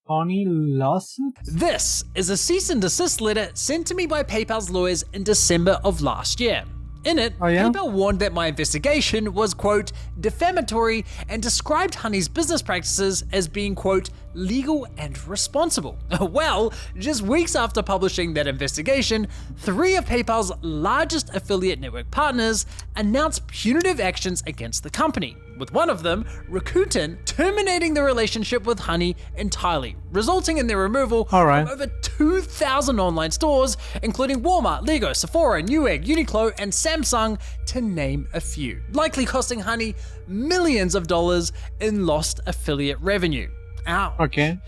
Honey lawsuit? This is a cease and desist letter sent to me by PayPal's lawyers in December of last year. In it, PayPal warned that my investigation was, quote, defamatory and described Honey's business practices as being, quote, legal and responsible. Well, just weeks after publishing that investigation, 3 of PayPal's largest affiliate network partners announced punitive actions against the company, with one of them, Rakuten, terminating the relationship with Honey entirely, resulting in their removal from over 2,000 online stores, including Walmart, Lego, Sephora, Newegg, Uniqlo, and Samsung, to name a few, likely costing Honey millions of dollars in lost affiliate revenue. Ouch. Okay.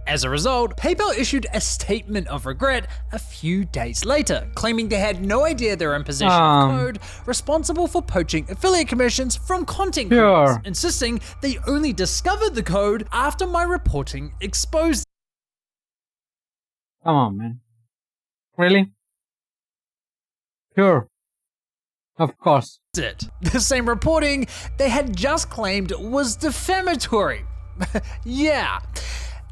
As a result, PayPal issued a statement of regret a few days later, claiming they had no idea they were in possession of code responsible for poaching affiliate commissions from content creators, insisting they only discovered the code after my reporting exposed. Come on, man. Really? Sure. Of course. It. The same reporting they had just claimed was defamatory. Yeah,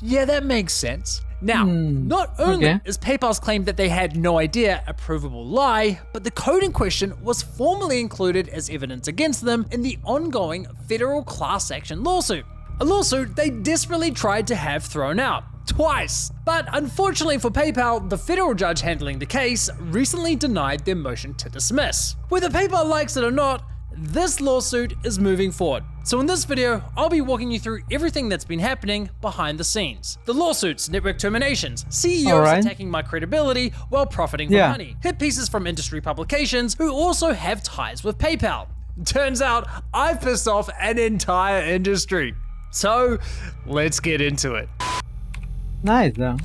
that makes sense. Now, not only is PayPal's claim that they had no idea a provable lie, but the code in question was formally included as evidence against them in the ongoing federal class action lawsuit. A lawsuit they desperately tried to have thrown out. Twice. But unfortunately for PayPal, the federal judge handling the case recently denied their motion to dismiss. Whether PayPal likes it or not, this lawsuit is moving forward. So in this video, I'll be walking you through everything that's been happening behind the scenes. The lawsuits, network terminations, CEOs attacking my credibility while profiting from Honey, hit pieces from industry publications who also have ties with PayPal. Turns out, I've pissed off an entire industry. So, let's get into it. Nice though.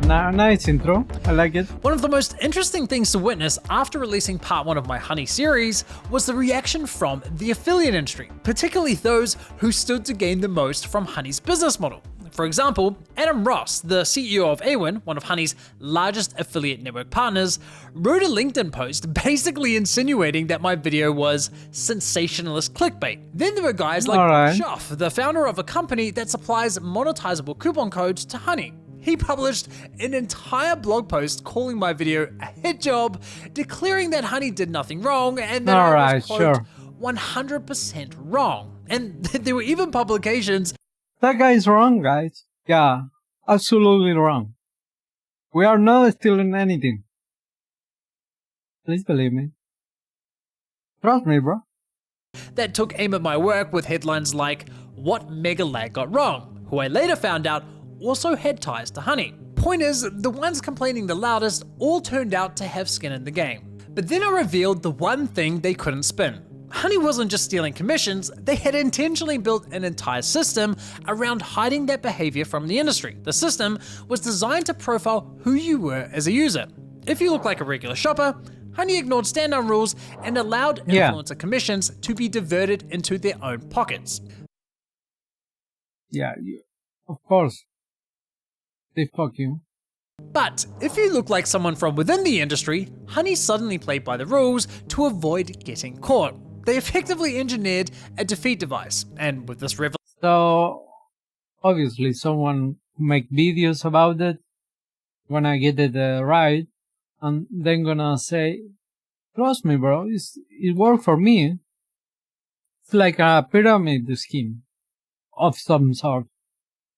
Nice intro, I like it. One of the most interesting things to witness after releasing part 1 of my Honey series was the reaction from the affiliate industry, particularly those who stood to gain the most from Honey's business model. For example, Adam Ross, the CEO of Awin, one of Honey's largest affiliate network partners, wrote a LinkedIn post basically insinuating that my video was sensationalist clickbait. Then there were guys like Shuff, the founder of a company that supplies monetizable coupon codes to Honey. He published an entire blog post calling my video a hit job, declaring that Honey did nothing wrong and that I was, quote, 100% wrong. And there were even publications. That guy is wrong, guys. Yeah, absolutely wrong. We are not stealing anything. Please believe me. Trust me, bro. That took aim at my work with headlines like, "What Mega Lag Got Wrong?", who I later found out also had ties to Honey. Point is, the ones complaining the loudest all turned out to have skin in the game. But then I revealed the one thing they couldn't spin. Honey wasn't just stealing commissions, they had intentionally built an entire system around hiding that behavior from the industry. The system was designed to profile who you were as a user. If you look like a regular shopper, Honey ignored stand-down rules and allowed influencer commissions to be diverted into their own pockets. Yeah, of course. They fuck you. But if you look like someone from within the industry, Honey suddenly played by the rules to avoid getting caught. They effectively engineered a defeat device, and with this So, obviously someone make videos about it, gonna get it right, and then gonna say, trust me bro, it worked for me. It's like a pyramid scheme of some sort.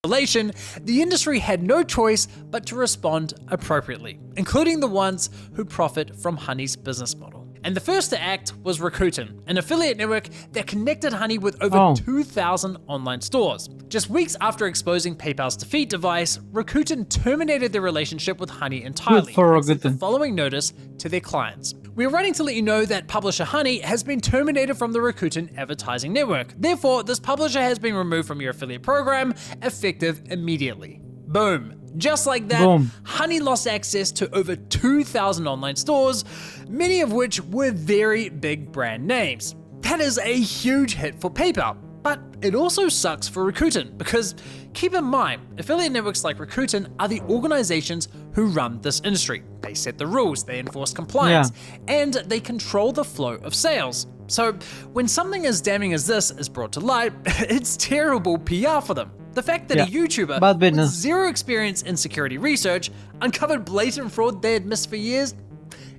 The industry had no choice but to respond appropriately, including the ones who profit from Honey's business model. And the first to act was Rakuten, an affiliate network that connected Honey with over 2,000 online stores. Just weeks after exposing PayPal's defeat device, Rakuten terminated their relationship with Honey entirely, and sent the following notice to their clients. We are writing to let you know that publisher Honey has been terminated from the Rakuten advertising network. Therefore, this publisher has been removed from your affiliate program, effective immediately. Boom. Just like that, Honey lost access to over 2,000 online stores, many of which were very big brand names. That is a huge hit for PayPal, but it also sucks for Rakuten because keep in mind, affiliate networks like Rakuten are the organizations who run this industry. They set the rules, they enforce compliance, and they control the flow of sales. So when something as damning as this is brought to light, it's terrible PR for them. The fact that a YouTuber with zero experience in security research uncovered blatant fraud they had missed for years,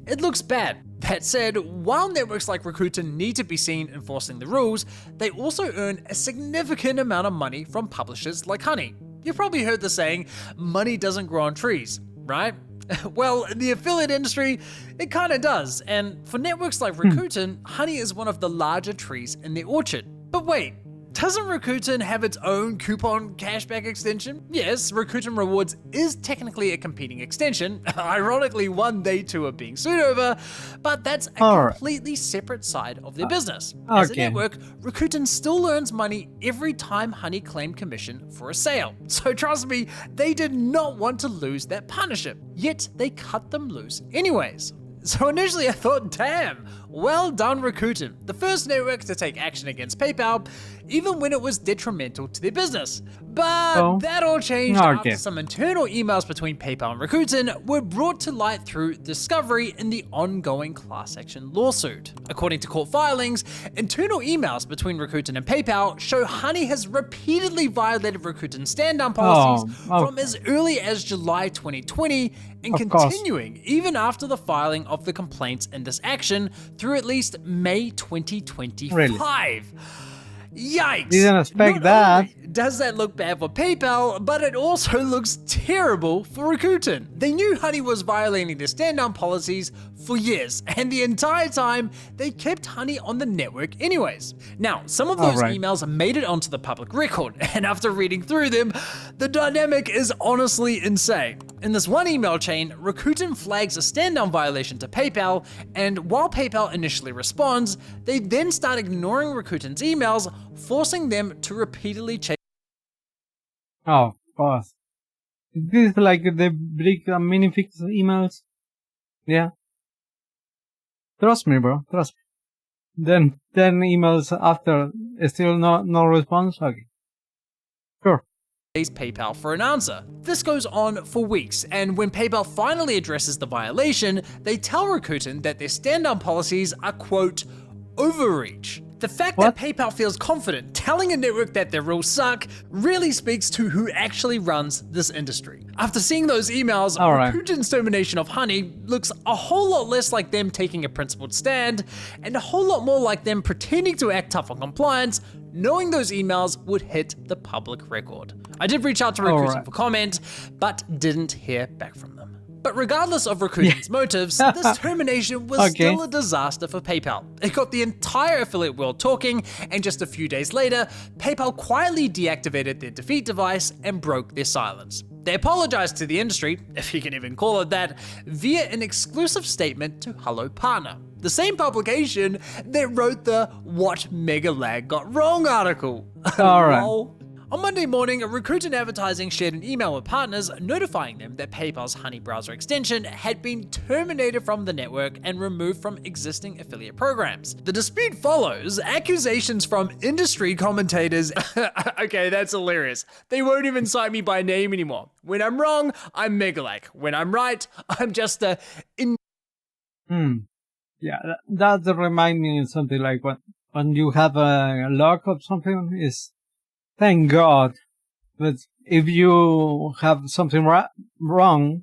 it looks bad. That said, while networks like Rakuten need to be seen enforcing the rules, they also earn a significant amount of money from publishers like Honey. You've probably heard the saying, money doesn't grow on trees, right? Well, in the affiliate industry, it kinda does, and for networks like Rakuten, Honey is one of the larger trees in the orchard. But wait, doesn't Rakuten have its own coupon cashback extension? Yes, Rakuten Rewards is technically a competing extension, ironically one they too are being sued over, but that's a completely separate side of their business. As a network, Rakuten still earns money every time Honey claimed commission for a sale. So trust me, they did not want to lose that partnership, yet they cut them loose anyways. So initially I thought, damn, well done Rakuten, the first network to take action against PayPal, even when it was detrimental to their business. But that all changed after some internal emails between PayPal and Rakuten were brought to light through discovery in the ongoing class action lawsuit. According to court filings, internal emails between Rakuten and PayPal show Honey has repeatedly violated Rakuten's stand-down policies from as early as July 2020 and continuing even after the filing of the complaints in this action through at least May 2025. Really? Yikes! Didn't expect that. Does that look bad for PayPal, but it also looks terrible for Rakuten. They knew Honey was violating their stand-down policies for years, and the entire time, they kept Honey on the network anyways. Now, some of those emails made it onto the public record, and after reading through them, the dynamic is honestly insane. In this one email chain, Rakuten flags a stand-down violation to PayPal, and while PayPal initially responds, they then start ignoring Rakuten's emails, forcing them to repeatedly check. Oh, of course. Is this like the big minifix emails? Yeah. Trust me, bro. Trust me. Then 10 emails after, still no response? Okay. Sure. PayPal for an answer. This goes on for weeks, and when PayPal finally addresses the violation, they tell Rakuten that their stand-down policies are, quote, overreach. The fact that PayPal feels confident telling a network that their rules suck really speaks to who actually runs this industry. After seeing those emails, Rakuten's termination of Honey looks a whole lot less like them taking a principled stand, and a whole lot more like them pretending to act tough on compliance, knowing those emails would hit the public record. I did reach out to Rakuten for comment, but didn't hear back from them. But regardless of Rakuten's motives, this termination was still a disaster for PayPal. It got the entire affiliate world talking, and just a few days later, PayPal quietly deactivated their defeat device and broke their silence. They apologized to the industry, if you can even call it that, via an exclusive statement to Hello Partner, the same publication that wrote the What Mega Lag Got Wrong article. On Monday morning, Rakuten Advertising shared an email with partners notifying them that PayPal's Honey browser extension had been terminated from the network and removed from existing affiliate programs. The dispute follows accusations from industry commentators. Okay, that's hilarious. They won't even cite me by name anymore. When I'm wrong, I'm Megalag. When I'm right, I'm just a... Yeah, that reminds me of something like when you have a lock of something is... Thank God that if you have something wrong,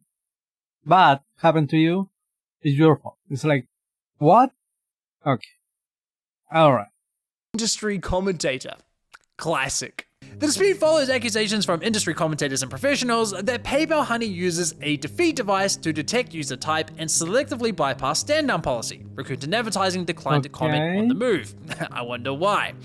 bad happen to you, it's your fault. It's like, what? Okay. Alright. Industry commentator. Classic. The dispute follows accusations from industry commentators and professionals that PayPal Honey uses a defeat device to detect user type and selectively bypass stand-down policy. Rakuten Advertising declined to comment on the move. I wonder why.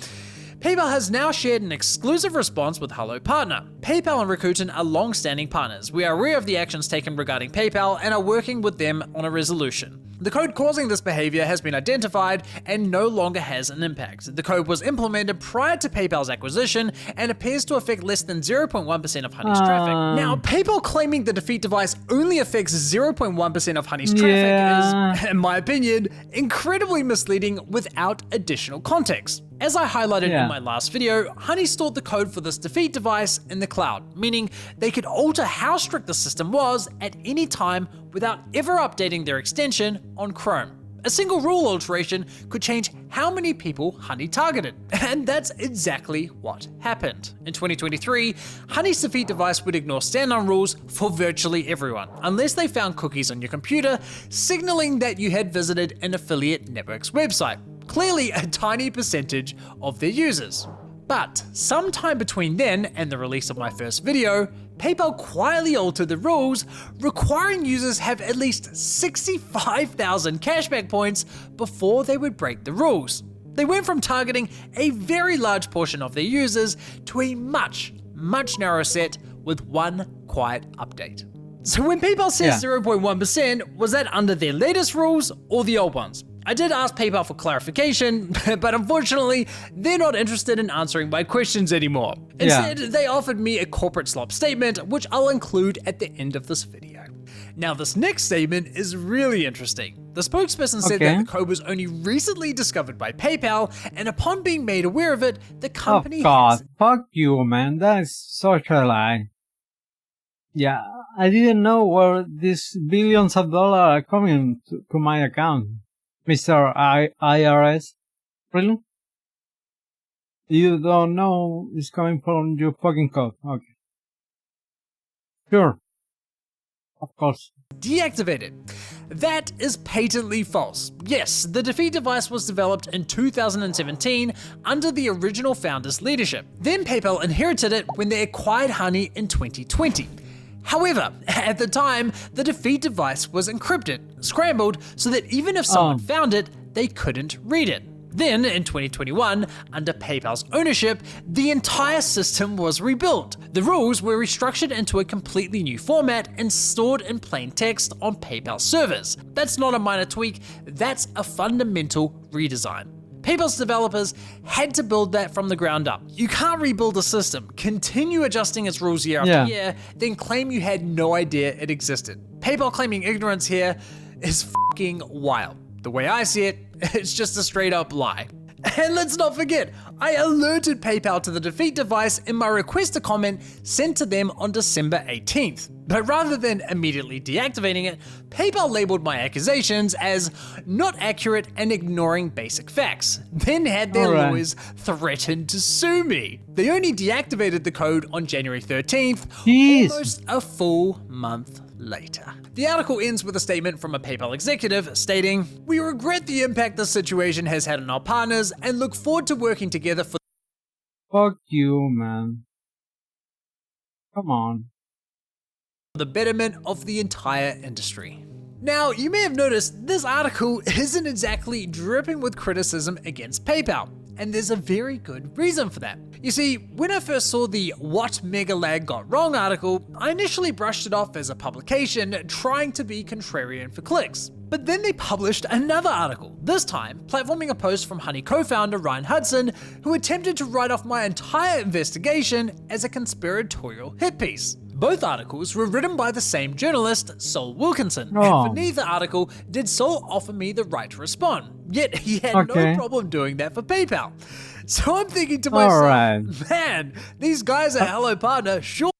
PayPal has now shared an exclusive response with Hello Partner. PayPal and Rakuten are long-standing partners. We are aware of the actions taken regarding PayPal and are working with them on a resolution. The code causing this behavior has been identified and no longer has an impact. The code was implemented prior to PayPal's acquisition and appears to affect less than 0.1% of Honey's traffic. Now, PayPal claiming the defeat device only affects 0.1% of Honey's traffic is, in my opinion, incredibly misleading without additional context. As I highlighted in my last video, Honey stored the code for this defeat device in the cloud, meaning they could alter how strict the system was at any time without ever updating their extension on Chrome. A single rule alteration could change how many people Honey targeted, and that's exactly what happened. In 2023, Honey's defeat device would ignore stand-on rules for virtually everyone, unless they found cookies on your computer, signaling that you had visited an affiliate network's website, clearly a tiny percentage of their users. But sometime between then and the release of my first video, PayPal quietly altered the rules, requiring users have at least 65,000 cashback points before they would break the rules. They went from targeting a very large portion of their users to a much narrower set with one quiet update. So when PayPal says 0.1%, was that under their latest rules or the old ones? I did ask PayPal for clarification, but unfortunately, they're not interested in answering my questions anymore. Instead, they offered me a corporate slop statement, which I'll include at the end of this video. Now, this next statement is really interesting. The spokesperson said that the code was only recently discovered by PayPal, and upon being made aware of it, the company fuck you, man. That's such a lie. Yeah, I didn't know where these billions of dollars are coming to my account. Mr. IRS? Really? You don't know it's coming from your fucking code. Okay. Sure. Of course. Deactivated. That is patently false. Yes, the defeat device was developed in 2017 under the original founder's leadership. Then PayPal inherited it when they acquired Honey in 2020. However, at the time, the defeat device was encrypted, scrambled, so that even if someone found it, they couldn't read it. Then, in 2021, under PayPal's ownership, the entire system was rebuilt. The rules were restructured into a completely new format and stored in plain text on PayPal servers. That's not a minor tweak, that's a fundamental redesign. PayPal's developers had to build that from the ground up. You can't rebuild a system, continue adjusting its rules year after year, then claim you had no idea it existed. PayPal claiming ignorance here is fucking wild. The way I see it, it's just a straight up lie. And let's not forget, I alerted PayPal to the defeat device in my request to comment sent to them on December 18th. But rather than immediately deactivating it, PayPal labeled my accusations as not accurate and ignoring basic facts, then had their lawyers threaten to sue me. They only deactivated the code on January 13th, almost a full month later. The article ends with a statement from a PayPal executive stating, "We regret the impact this situation has had on our partners and look forward to working together for..." Fuck you, man. Come on. The betterment of the entire industry. Now, you may have noticed this article isn't exactly dripping with criticism against PayPal, and there's a very good reason for that. You see, when I first saw the What Mega Lag Got Wrong article, I initially brushed it off as a publication trying to be contrarian for clicks. But then they published another article, this time platforming a post from Honey co-founder Ryan Hudson, who attempted to write off my entire investigation as a conspiratorial hit piece. Both articles were written by the same journalist, Sol Wilkinson, and for neither article did Sol offer me the right to respond, yet he had no problem doing that for PayPal. So I'm thinking to myself, man, these guys at Hello Partner sure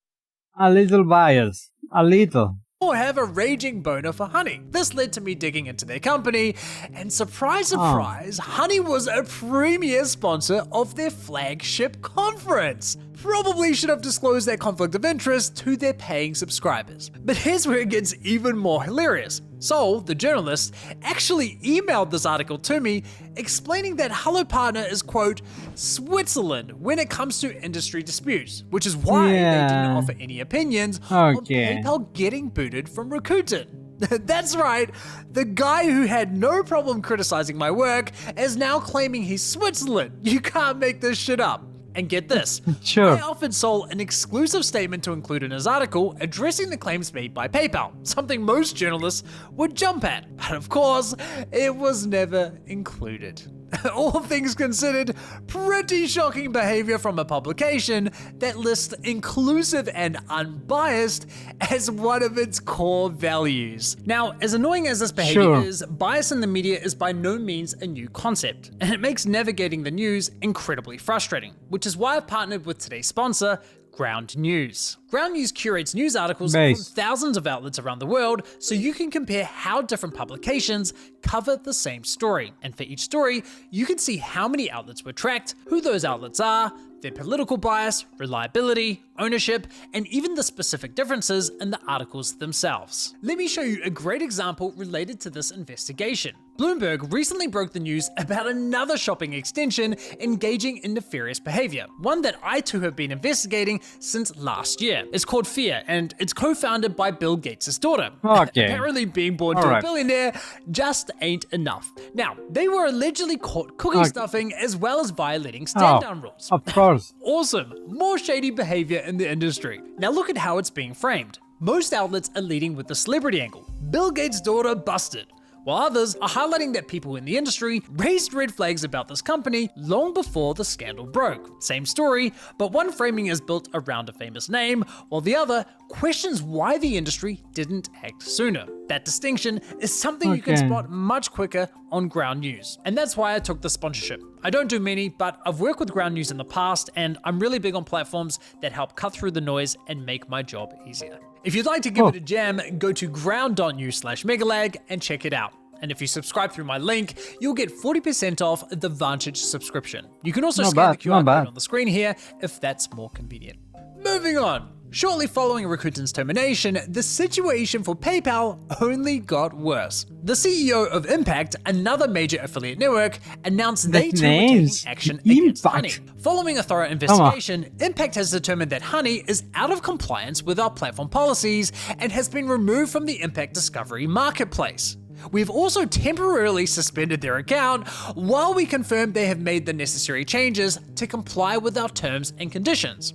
a little biased, a little. Have a raging boner for Honey. This led to me digging into their company, and surprise, surprise, Honey was a premier sponsor of their flagship conference. Probably should have disclosed their conflict of interest to their paying subscribers. But here's where it gets even more hilarious. Sol, the journalist, actually emailed this article to me explaining that Hello Partner is, quote, Switzerland when it comes to industry disputes, which is why they didn't offer any opinions on PayPal getting booted from Rakuten. That's right, the guy who had no problem criticizing my work is now claiming he's Switzerland. You can't make this shit up. And get this, I offered Sol an exclusive statement to include in his article addressing the claims made by PayPal, something most journalists would jump at. But of course, it was never included. All things considered, pretty shocking behavior from a publication that lists inclusive and unbiased as one of its core values. Now, as annoying as this behavior is, bias in the media is by no means a new concept, and it makes navigating the news incredibly frustrating, which is why I've partnered with today's sponsor, Ground News. Ground News curates news articles from thousands of outlets around the world so you can compare how different publications cover the same story. And for each story, you can see how many outlets were tracked, who those outlets are, their political bias, reliability, ownership, and even the specific differences in the articles themselves. Let me show you a great example related to this investigation. Bloomberg recently broke the news about another shopping extension engaging in nefarious behavior, one that I too have been investigating since last year. It's called Fear, and it's co-founded by Bill Gates' daughter. Okay. Apparently being born to a billionaire just ain't enough. Now, they were allegedly caught cookie stuffing as well as violating stand-down rules. Of course. Awesome. More shady behavior in the industry. Now look at how it's being framed. Most outlets are leading with the celebrity angle. Bill Gates' daughter busted, while others are highlighting that people in the industry raised red flags about this company long before the scandal broke. Same story, but one framing is built around a famous name, while the other questions why the industry didn't act sooner. That distinction is something you can spot much quicker on Ground News, and that's why I took the sponsorship. I don't do many, but I've worked with Ground News in the past, and I'm really big on platforms that help cut through the noise and make my job easier. If you'd like to give it a jam, go to ground.news/megalag and check it out. And if you subscribe through my link, you'll get 40% off the Vantage subscription. You can also scan the QR code on the screen here if that's more convenient. Moving on. Shortly following Rakuten's termination, the situation for PayPal only got worse. The CEO of Impact, another major affiliate network, announced they too were taking action against Honey. Following a thorough investigation, Impact has determined that Honey is out of compliance with our platform policies and has been removed from the Impact Discovery marketplace. We've also temporarily suspended their account while we confirm they have made the necessary changes to comply with our terms and conditions.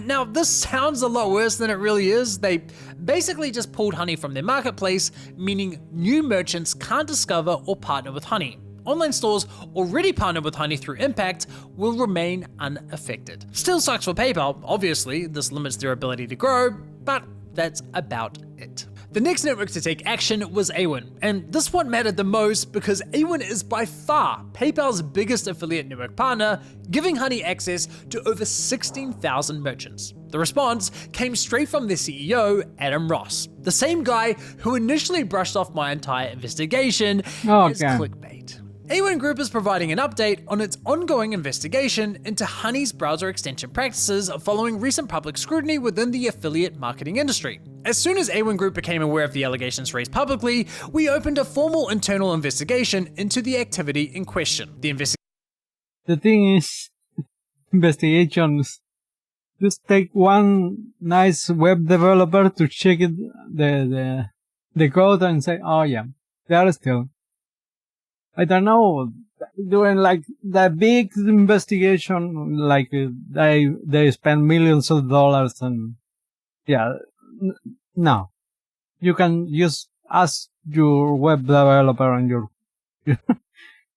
Now, this sounds a lot worse than it really is. They basically just pulled Honey from their marketplace, meaning new merchants can't discover or partner with Honey. Online stores already partnered with Honey through Impact will remain unaffected. Still sucks for PayPal, obviously, this limits their ability to grow, but that's about it. The next network to take action was Awin, and this one mattered the most because Awin is by far PayPal's biggest affiliate network partner, giving Honey access to over 16,000 merchants. The response came straight from their CEO, Adam Ross, the same guy who initially brushed off my entire investigation as clickbait. Awin Group is providing an update on its ongoing investigation into Honey's browser extension practices following recent public scrutiny within the affiliate marketing industry. As soon as Awin Group became aware of the allegations raised publicly, we opened a formal internal investigation into the activity in question. The thing is, investigations just take one nice web developer to check it, the code and say, oh yeah, they are still. I don't know, doing like that big investigation, like they spend millions of dollars and yeah, no. You can just ask your web developer and your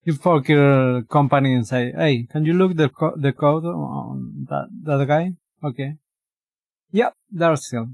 your company and say, hey, can you look the code on that guy? Okay. Yep, they're still.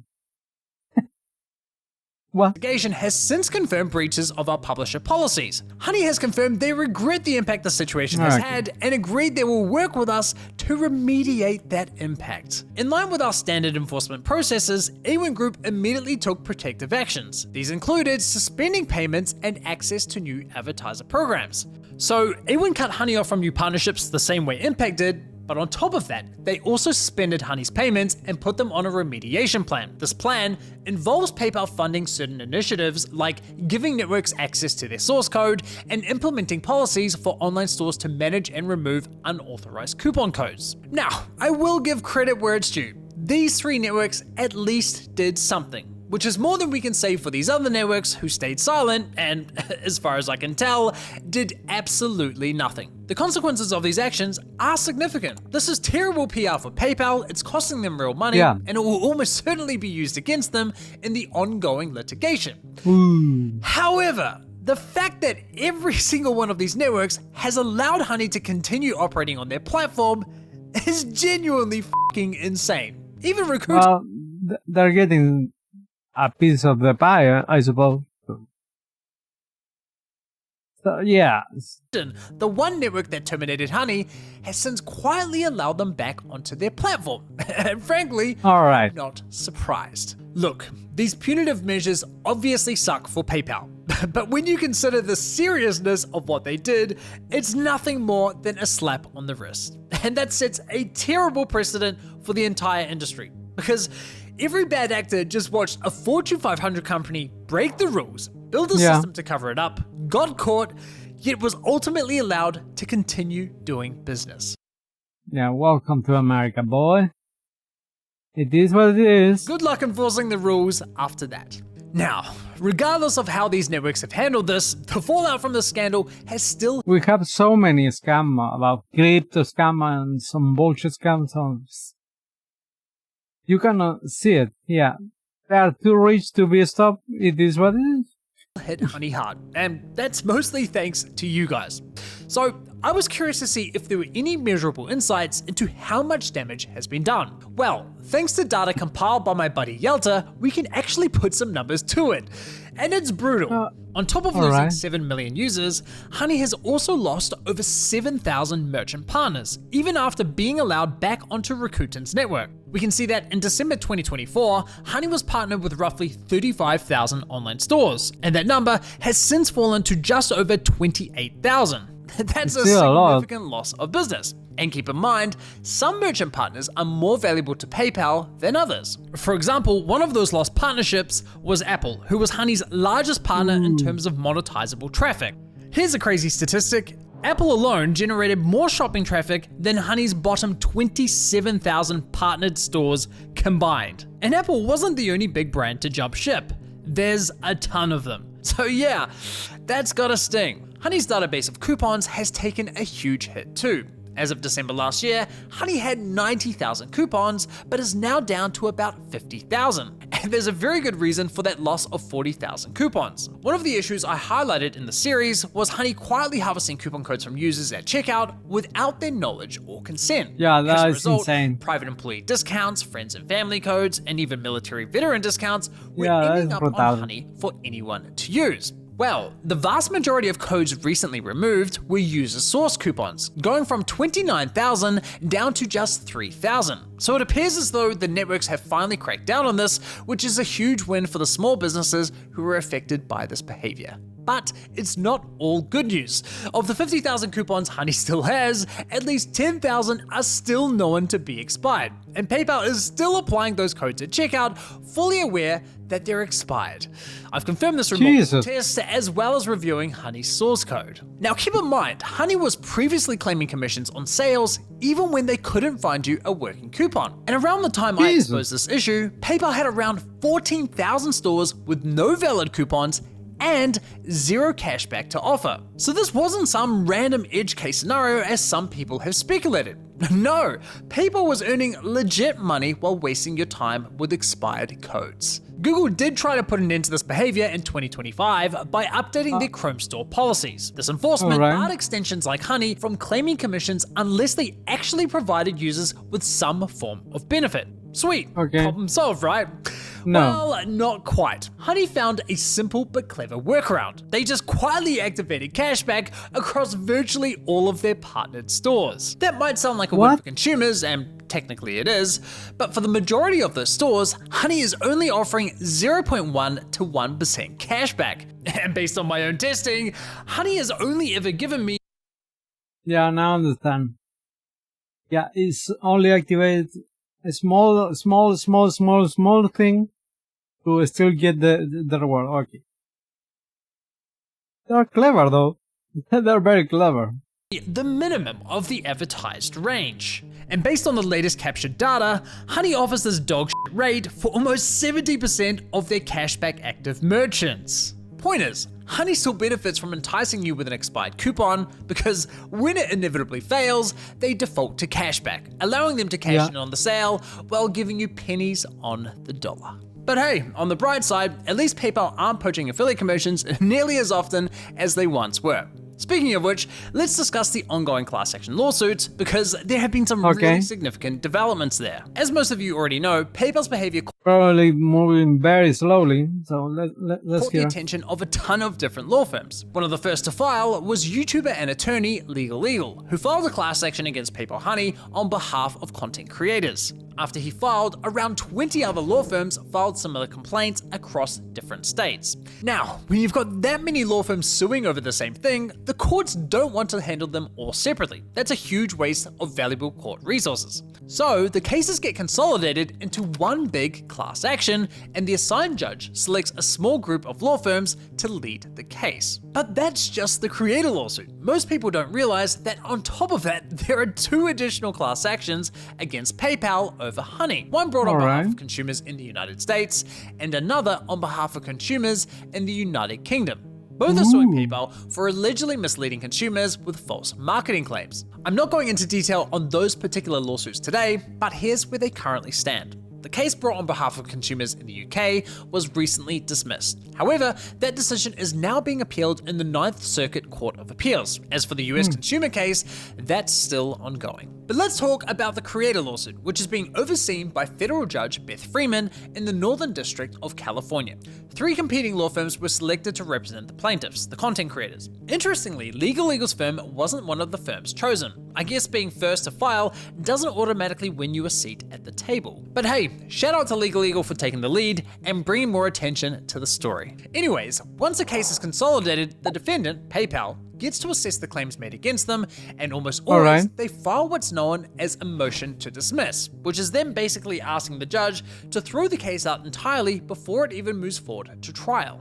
Investigation has since confirmed breaches of our publisher policies. Honey has confirmed they regret the impact the situation has had and agreed they will work with us to remediate that impact. In line with our standard enforcement processes, Awin Group immediately took protective actions. These included suspending payments and access to new advertiser programs. So Awin cut Honey off from new partnerships the same way Impact did, but on top of that, they also suspended Honey's payments and put them on a remediation plan. This plan involves PayPal funding certain initiatives like giving networks access to their source code and implementing policies for online stores to manage and remove unauthorized coupon codes. Now, I will give credit where it's due. These three networks at least did something, which is more than we can say for these other networks who stayed silent and, as far as I can tell, did absolutely nothing. The consequences of these actions are significant. This is terrible PR for PayPal, it's costing them real money, and it will almost certainly be used against them in the ongoing litigation. However, the fact that every single one of these networks has allowed Honey to continue operating on their platform is genuinely f***ing insane. Even Rakuten— Well, they're getting a piece of the pie, I suppose. Yeah. The one network that terminated Honey has since quietly allowed them back onto their platform. And frankly, Alright. I'm not surprised. Look, these punitive measures obviously suck for PayPal. But when you consider the seriousness of what they did, it's nothing more than a slap on the wrist. And that sets a terrible precedent for the entire industry. Because every bad actor just watched a Fortune 500 company break the rules, build a system to cover it up, got caught, yet was ultimately allowed to continue doing business. Yeah, welcome to America, boy. It is what it is. Good luck enforcing the rules after that. Now, regardless of how these networks have handled this, the fallout from the scandal has still... We have so many scams about crypto scam and some bullshit scams. You cannot see it, yeah. They are too rich to be stopped. It is what it is. Hit Honey hard, and that's mostly thanks to you guys. So I was curious to see if there were any measurable insights into how much damage has been done. Well, thanks to data compiled by my buddy Yelta, we can actually put some numbers to it. And it's brutal. On top of losing 7 million users, Honey has also lost over 7,000 merchant partners, even after being allowed back onto Rakuten's network. We can see that in December 2024, Honey was partnered with roughly 35,000 online stores, and that number has since fallen to just over 28,000. That's a significant loss of business. And keep in mind, some merchant partners are more valuable to PayPal than others. For example, one of those lost partnerships was Apple, who was Honey's largest partner in terms of monetizable traffic. Here's a crazy statistic. Apple alone generated more shopping traffic than Honey's bottom 27,000 partnered stores combined. And Apple wasn't the only big brand to jump ship. There's a ton of them. So yeah, that's gotta sting. Honey's database of coupons has taken a huge hit too. As of December last year, Honey had 90,000 coupons, but is now down to about 50,000. And there's a very good reason for that loss of 40,000 coupons. One of the issues I highlighted in the series was Honey quietly harvesting coupon codes from users at checkout without their knowledge or consent. Yeah, that is insane. Private employee discounts, friends and family codes, and even military veteran discounts were ending up on Honey for anyone to use. Well, the vast majority of codes recently removed were user source coupons, going from 29,000 down to just 3,000. So it appears as though the networks have finally cracked down on this, which is a huge win for the small businesses who were affected by this behavior. But it's not all good news. Of the 50,000 coupons Honey still has, at least 10,000 are still known to be expired. And PayPal is still applying those codes at checkout, fully aware that they're expired. I've confirmed this through multiple tests, as well as reviewing Honey's source code. Now keep in mind, Honey was previously claiming commissions on sales even when they couldn't find you a working coupon. And around the time I exposed this issue, PayPal had around 14,000 stores with no valid coupons and zero cashback to offer. So this wasn't some random edge case scenario as some people have speculated. No, PayPal was earning legit money while wasting your time with expired codes. Google did try to put an end to this behavior in 2025 by updating their Chrome store policies. This enforcement barred extensions like Honey from claiming commissions unless they actually provided users with some form of benefit. Sweet, problem solved, right? No. Well, not quite. Honey found a simple but clever workaround. They just quietly activated cashback across virtually all of their partnered stores. That might sound like a win for consumers, and technically it is, but for the majority of those stores, Honey is only offering 0.1 to 1% cashback. And based on my own testing, Honey has only ever given me... Yeah, now I understand. Yeah, it's only activated a small thing to still get the reward. Okay. They're clever though. They're very clever. The minimum of the advertised range. And based on the latest captured data, Honey offers this dog shit rate for almost 70% of their cashback active merchants. Point is, Honey still benefits from enticing you with an expired coupon because when it inevitably fails, they default to cashback, allowing them to cash in on the sale while giving you pennies on the dollar. But hey, on the bright side, at least PayPal aren't poaching affiliate commissions nearly as often as they once were. Speaking of which, let's discuss the ongoing class action lawsuits because there have been some really significant developments there. As most of you already know, PayPal's behavior probably moving very slowly, so let's caught the attention of a ton of different law firms. One of the first to file was YouTuber and attorney Legal Eagle, who filed a class action against PayPal Honey on behalf of content creators. After he filed, around 20 other law firms filed similar complaints across different states. Now, when you've got that many law firms suing over the same thing, the courts don't want to handle them all separately. That's a huge waste of valuable court resources. So the cases get consolidated into one big class action, and the assigned judge selects a small group of law firms to lead the case. But that's just the creator lawsuit. Most people don't realize that on top of that, there are 2 additional class actions against PayPal over Honey. One brought on behalf of consumers in the United States, and another on behalf of consumers in the United Kingdom. Both are suing PayPal for allegedly misleading consumers with false marketing claims. I'm not going into detail on those particular lawsuits today, but here's where they currently stand. The case brought on behalf of consumers in the UK was recently dismissed. However, that decision is now being appealed in the 9th Circuit Court of Appeals. As for the US consumer case, that's still ongoing. But let's talk about the creator lawsuit, which is being overseen by federal judge Beth Freeman in the Northern District of California. 3 competing law firms were selected to represent the plaintiffs, the content creators. Interestingly, Legal Eagle's firm wasn't one of the firms chosen. I guess being first to file doesn't automatically win you a seat at the table. But hey, shout out to Legal Eagle for taking the lead and bringing more attention to the story. Anyways, once the case is consolidated, the defendant, PayPal, gets to assess the claims made against them, and almost always they file what's known as a motion to dismiss, which is them basically asking the judge to throw the case out entirely before it even moves forward to trial.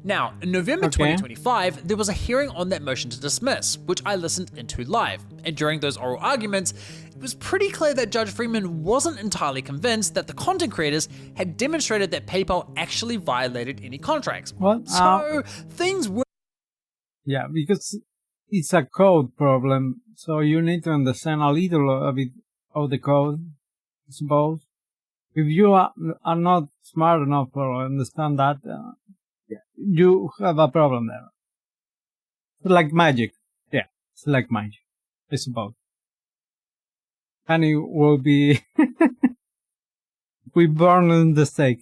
Now, in November 2025, there was a hearing on that motion to dismiss, which I listened into live, and during those oral arguments, it was pretty clear that Judge Freeman wasn't entirely convinced that the content creators had demonstrated that PayPal actually violated any contracts. So things were... Yeah, because it's a code problem, so you need to understand a little bit of the code, I suppose. If you are not smart enough to understand that, you have a problem there. It's like magic. Yeah, it's like magic, I suppose. And it will be... we burn in the stake.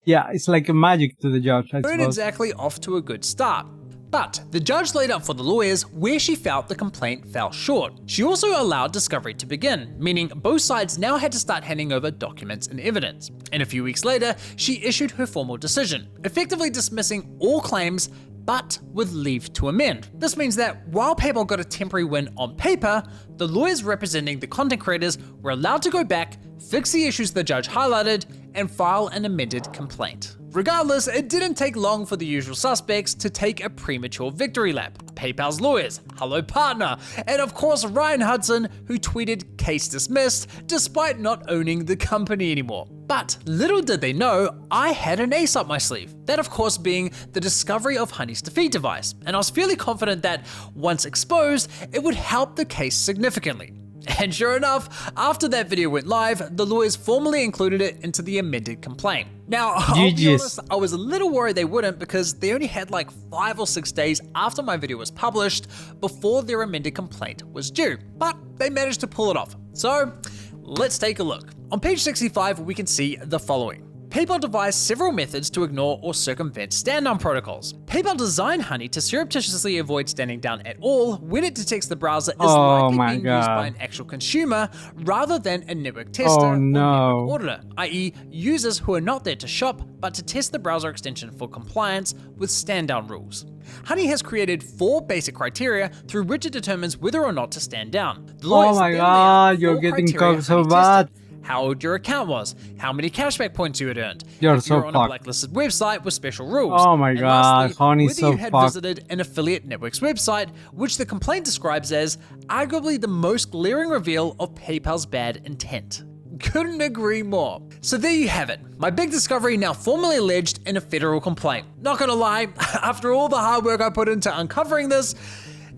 Yeah, it's like a magic to the judge, I suppose. Weren't exactly off to a good start. But the judge laid out for the lawyers where she felt the complaint fell short. She also allowed discovery to begin, meaning both sides now had to start handing over documents and evidence. And a few weeks later, she issued her formal decision, effectively dismissing all claims but with leave to amend. This means that while PayPal got a temporary win on paper, the lawyers representing the content creators were allowed to go back, fix the issues the judge highlighted, and file an amended complaint. Regardless, it didn't take long for the usual suspects to take a premature victory lap. PayPal's lawyers, Hello Partner, and of course Ryan Hudson, who tweeted "case dismissed" despite not owning the company anymore. But little did they know, I had an ace up my sleeve. That of course being the discovery of Honey's defeat device, and I was fairly confident that once exposed, it would help the case significantly. And sure enough, after that video went live, the lawyers formally included it into the amended complaint. Now, I'll be honest, I was a little worried they wouldn't because they only had like 5 or 6 days after my video was published before their amended complaint was due, but they managed to pull it off. So let's take a look. On page 65, we can see the following. PayPal devised several methods to ignore or circumvent stand-down protocols. PayPal designed Honey to surreptitiously avoid standing down at all when it detects the browser is likely being used by an actual consumer rather than a network tester or network auditor, i.e. users who are not there to shop but to test the browser extension for compliance with stand-down rules. Honey has created 4 basic criteria through which it determines whether or not to stand down. Oh my god, you're getting caught so bad. How old your account was, how many cashback points you had earned, if you're on a blacklisted website with special rules. Oh my god, Honey's so fucked. Whether you had visited an affiliate network's website, which the complaint describes as arguably the most glaring reveal of PayPal's bad intent. Couldn't agree more. So there you have it, my big discovery now formally alleged in a federal complaint. Not gonna lie, after all the hard work I put into uncovering this,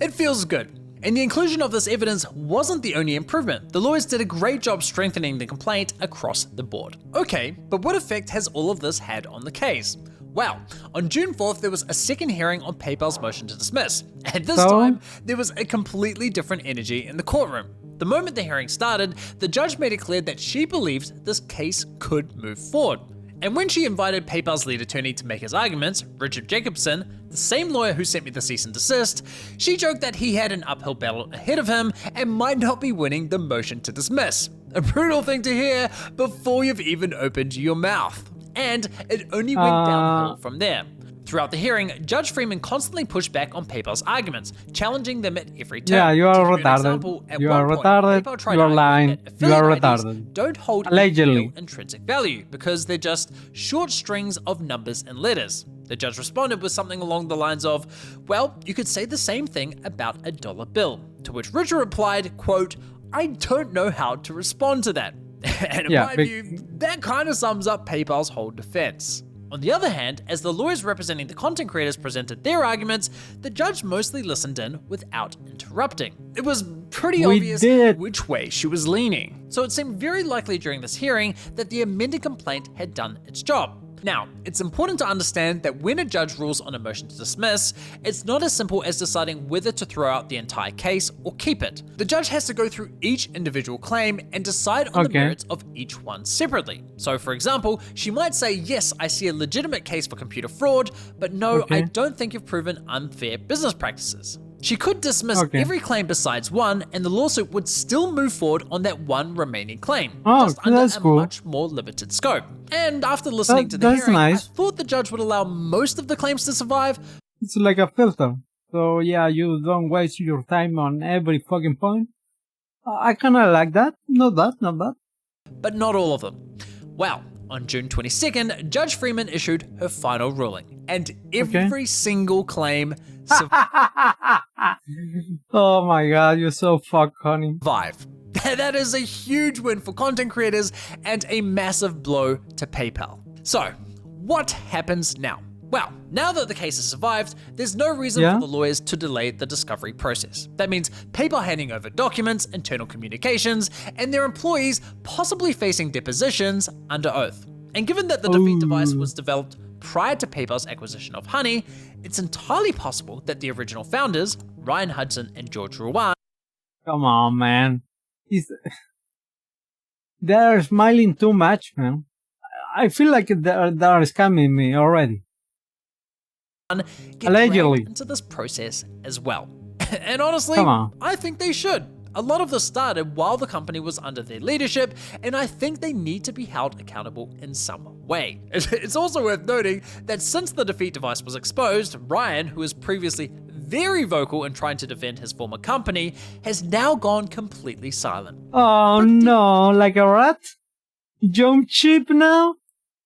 it feels good. And the inclusion of this evidence wasn't the only improvement. The lawyers did a great job strengthening the complaint across the board. Okay, but what effect has all of this had on the case? Well, on June 4th, there was a second hearing on PayPal's motion to dismiss. And this time, there was a completely different energy in the courtroom. The moment the hearing started, the judge made it clear that she believed this case could move forward. And when she invited PayPal's lead attorney to make his arguments, Richard Jacobson, the same lawyer who sent me the cease and desist, she joked that he had an uphill battle ahead of him and might not be winning the motion to dismiss. A brutal thing to hear before you've even opened your mouth. And it only went downhill from there. Throughout the hearing, Judge Freeman constantly pushed back on PayPal's arguments, challenging them at every turn. Yeah, you are retarded. You are retarded. You are lying. You are retarded. Don't hold allegedly intrinsic value because they're just short strings of numbers and letters. The judge responded with something along the lines of, well, you could say the same thing about a dollar bill. To which Richard replied, quote, I don't know how to respond to that. And in my view, that kind of sums up PayPal's whole defense. On the other hand, as the lawyers representing the content creators presented their arguments, the judge mostly listened in without interrupting. It was pretty obvious which way she was leaning. So it seemed very likely during this hearing that the amended complaint had done its job. Now, it's important to understand that when a judge rules on a motion to dismiss, it's not as simple as deciding whether to throw out the entire case or keep it. The judge has to go through each individual claim and decide on the merits of each one separately. So for example, she might say, yes, I see a legitimate case for computer fraud, but no, I don't think you've proven unfair business practices. She could dismiss every claim besides one, and the lawsuit would still move forward on that one remaining claim, just under a much more limited scope. And after listening to the hearing, I thought the judge would allow most of the claims to survive. It's like a filter. So yeah, you don't waste your time on every fucking point. I kind of like that. Not bad. But not all of them. Well, on June 22nd, Judge Freeman issued her final ruling, and every single claim oh my god, you're so fucked, honey. survived. That is a huge win for content creators and a massive blow to PayPal. So, what happens now? Well, now that the case has survived, there's no reason for the lawyers to delay the discovery process. That means PayPal handing over documents, internal communications, and their employees possibly facing depositions under oath. And given that the defeat device was developed prior to PayPal's acquisition of Honey, it's entirely possible that the original founders, Ryan Hudson and George Ruan, come on, man. They're smiling too much, man. I feel like they're scamming me already. Allegedly into this process as well. And honestly, I think they should. A lot of this started while the company was under their leadership, and I think they need to be held accountable in some way. It's also worth noting that since the defeat device was exposed, Ryan, who was previously very vocal in trying to defend his former company, has now gone completely silent. Oh no, like a rat? Jump cheap now?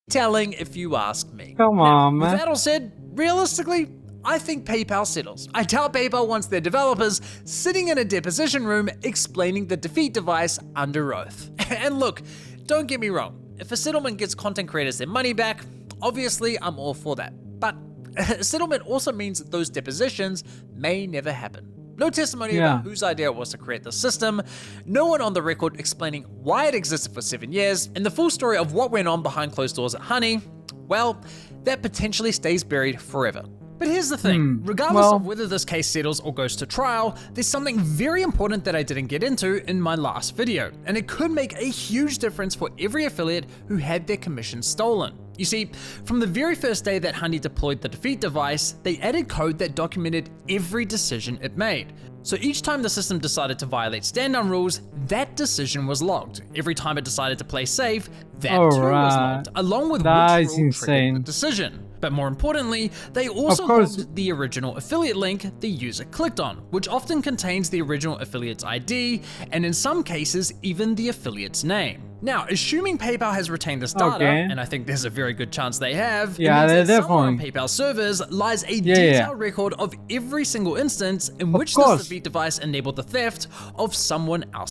Telling if you ask me. Come on, man. With that all said, realistically, I think PayPal settles. I doubt PayPal wants their developers sitting in a deposition room explaining the defeat device under oath. And look, don't get me wrong, if a settlement gets content creators their money back, obviously I'm all for that. But a settlement also means that those depositions may never happen. No testimony about whose idea it was to create the system, no one on the record explaining why it existed for 7 years, and the full story of what went on behind closed doors at Honey, well, that potentially stays buried forever. But here's the thing, regardless of whether this case settles or goes to trial, there's something very important that I didn't get into in my last video, and it could make a huge difference for every affiliate who had their commission stolen. You see, from the very first day that Honey deployed the defeat device, they added code that documented every decision it made. So each time the system decided to violate stand-down rules, that decision was logged. Every time it decided to play safe, that too was logged, along with which rule triggered the decision. But more importantly, they also logged the original affiliate link the user clicked on, which often contains the original affiliate's ID, and in some cases, even the affiliate's name. Now, assuming PayPal has retained this data, and I think there's a very good chance they have, it means that somewhere on PayPal servers lies a detailed record of every single instance in which this defeat device enabled the theft of someone else.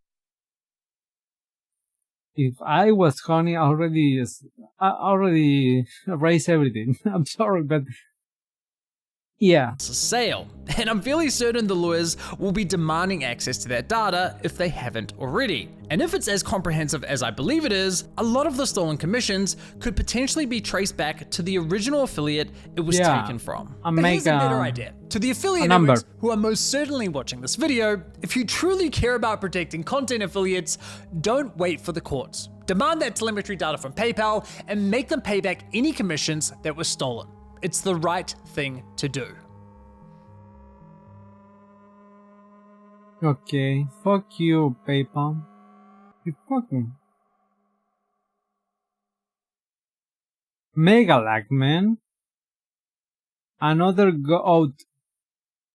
If I was Honey, I already erased everything. I'm sorry, but Yeah. Sale. And I'm fairly certain the lawyers will be demanding access to that data if they haven't already. And if it's as comprehensive as I believe it is, a lot of the stolen commissions could potentially be traced back to the original affiliate it was taken from. But here's a better idea. To the affiliate owners who are most certainly watching this video, if you truly care about protecting content affiliates, don't wait for the courts. Demand that telemetry data from PayPal and make them pay back any commissions that were stolen. It's the right thing to do. Okay, fuck you, PayPal. You fuck me. Mega lag, man. Another goat